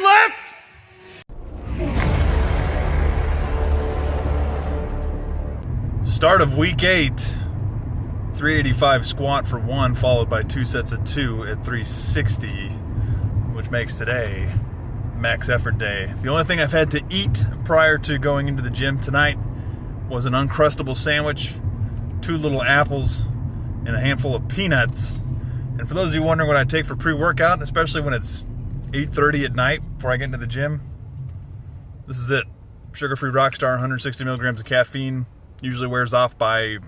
lift? Start of week 8, 385 squat for 1, followed by 2 sets of 2 at 360, which makes today max effort day. The only thing I've had to eat prior to going into the gym tonight was an Uncrustable sandwich, 2 little apples, and a handful of peanuts. And for those of you wondering what I take for pre-workout, especially when it's 8:30 at night before I get into the gym, this is it. Sugar-free Rockstar, 160 milligrams of caffeine, usually wears off by, I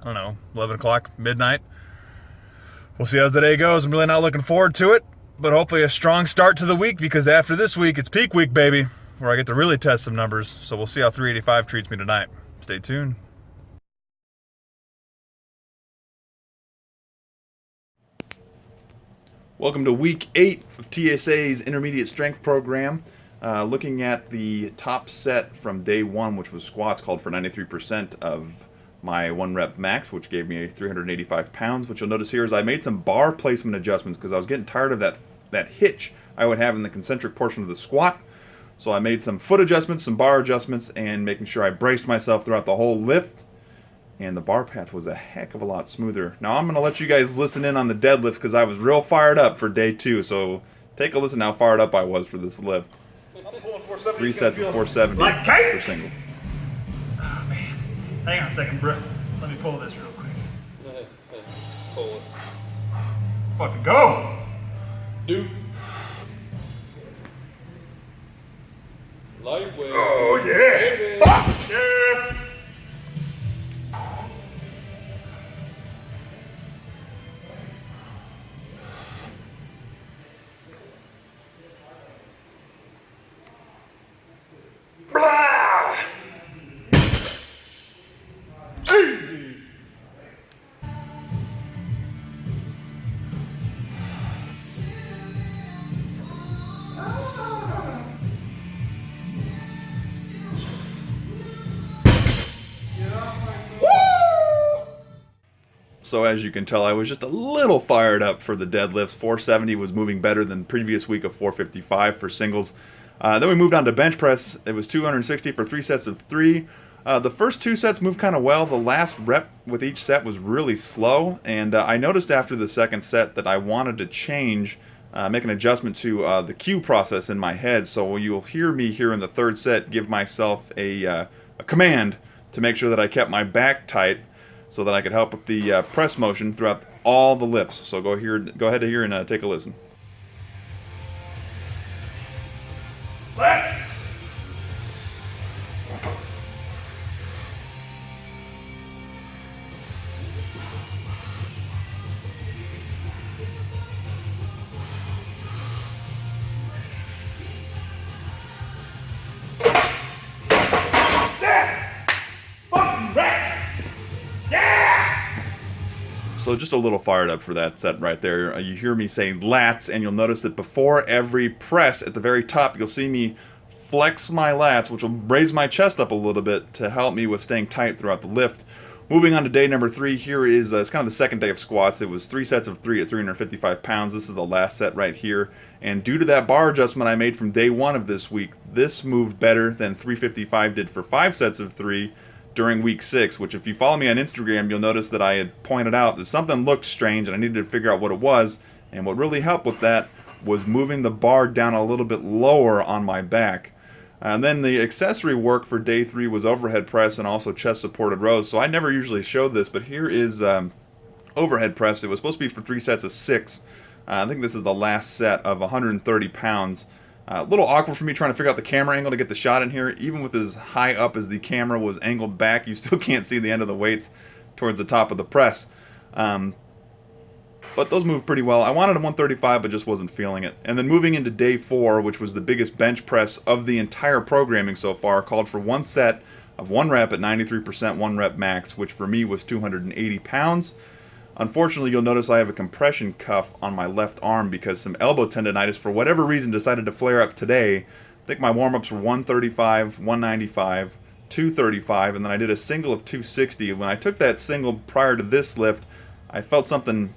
don't know, 11 o'clock, midnight. We'll see how the day goes. I'm really not looking forward to it, but hopefully a strong start to the week, because after this week, it's peak week, baby, where I get to really test some numbers. So we'll see how 385 treats me tonight. Stay tuned. Welcome to week 8 of TSA's intermediate strength program. Looking at the top set from day 1, which was squats, called for 93% of my 1 rep max, which gave me 385 pounds. What you'll notice here is I made some bar placement adjustments because I was getting tired of that hitch I would have in the concentric portion of the squat. So I made some foot adjustments, some bar adjustments, and making sure I braced myself throughout the whole lift. And the bar path was a heck of a lot smoother. Now I'm going to let you guys listen in on the deadlifts because I was real fired up for day 2. So take a listen how fired up I was for this lift. 3 sets of 470 per single. Oh man. Hang on a second, bro. Let me pull this real quick. Pull it. Let's fucking go! Dude. Lightweight. Oh yeah! Fuck yeah! So as you can tell, I was just a little fired up for the deadlifts. 470 was moving better than the previous week of 455 for singles. Then we moved on to bench press. It was 260 for 3 sets of 3. The first 2 sets moved kind of well. The last rep with each set was really slow, and I noticed after the second set that I wanted to change, make an adjustment to the cue process in my head. So you'll hear me here in the third set give myself a command to make sure that I kept my back tight, so that I could help with the press motion throughout all the lifts. So go ahead here and take a listen. Let's! So just a little fired up for that set right there. You hear me saying lats, and you'll notice that before every press at the very top, you'll see me flex my lats, which will raise my chest up a little bit to help me with staying tight throughout the lift. Moving on to day number 3, here is, it's kind of the second day of squats. It was 3 sets of 3 at 355 pounds. This is the last set right here. And due to that bar adjustment I made from day 1 of this week, this moved better than 355 did for 5 sets of 3 during week 6, which if you follow me on Instagram, you'll notice that I had pointed out that something looked strange and I needed to figure out what it was. And what really helped with that was moving the bar down a little bit lower on my back. And then the accessory work for day 3 was overhead press and also chest supported rows. So I never usually showed this, but here is overhead press. It was supposed to be for 3 sets of 6. I think this is the last set of 130 pounds. A little awkward for me trying to figure out the camera angle to get the shot in here. Even with as high up as the camera was angled back, you still can't see the end of the weights towards the top of the press. But those moved pretty well. I wanted a 135, but just wasn't feeling it. And then moving into day 4, which was the biggest bench press of the entire programming so far, called for 1 set of 1 rep at 93% 1 rep max, which for me was 280 pounds. Unfortunately, you'll notice I have a compression cuff on my left arm because some elbow tendonitis, for whatever reason, decided to flare up today. I think my warm-ups were 135, 195, 235, and then I did a single of 260. When I took that single prior to this lift, I felt something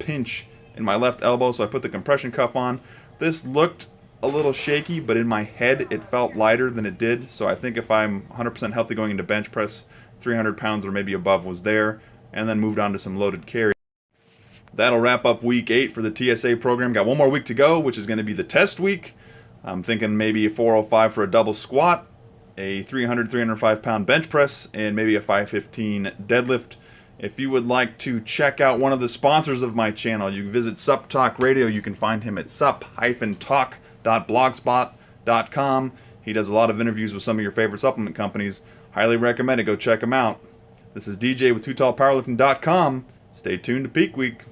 pinch in my left elbow, so I put the compression cuff on. This looked a little shaky, but in my head it felt lighter than it did. So I think if I'm 100% healthy going into bench press, 300 pounds or maybe above was there, and then moved on to some loaded carry. That'll wrap up week 8 for the TSA program. Got one more week to go, which is going to be the test week. I'm thinking maybe a 405 for a double squat, a 305 pound bench press, and maybe a 515 deadlift. If you would like to check out one of the sponsors of my channel, you can visit Sup Talk Radio. You can find him at sup-talk.blogspot.com. He does a lot of interviews with some of your favorite supplement companies. Highly recommend it. Go check him out. This is DJ with TooTallPowerlifting.com. Stay tuned to Peak Week.